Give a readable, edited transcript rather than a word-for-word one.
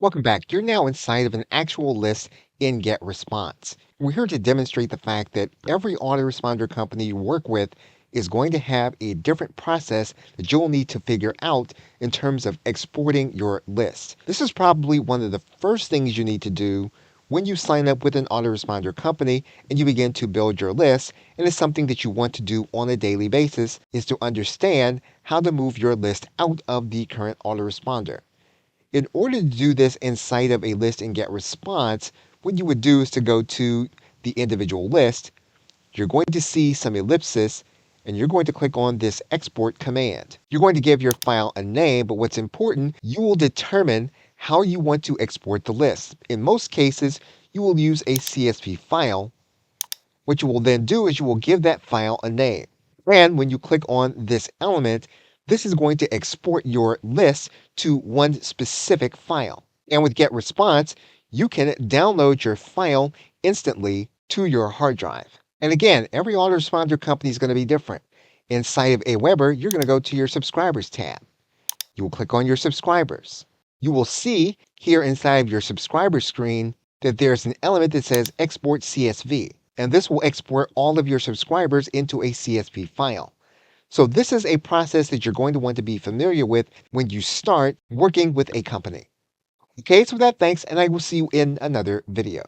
Welcome back. You're now inside of an actual list in GetResponse. We're here to demonstrate the fact that every autoresponder company you work with is going to have a different process that you'll need to figure out in terms of exporting your list. This is probably one of the first things you need to do when you sign up with an autoresponder company and you begin to build your list, and it's something that you want to do on a daily basis, is to understand how to move your list out of the current autoresponder. In order to do this inside of a list and GetResponse, what you would do is to go to the individual list. You're going to see some ellipsis, and you're going to click on this export command. You're going to give your file a name, but what's important, you will determine how you want to export the list. In most cases, you will use a CSV file. What you will then do is you will give that file a name. And when you click on this element, this is going to export your list to one specific file. And with GetResponse, you can download your file instantly to your hard drive. And again, every autoresponder company is going to be different. Inside of Aweber, you're going to go to your subscribers tab. You will click on your subscribers. You will see here inside of your subscriber screen that there's an element that says export CSV. And this will export all of your subscribers into a CSV file. So this is a process that you're going to want to be familiar with when you start working with a company. Okay, so with that, thanks, and I will see you in another video.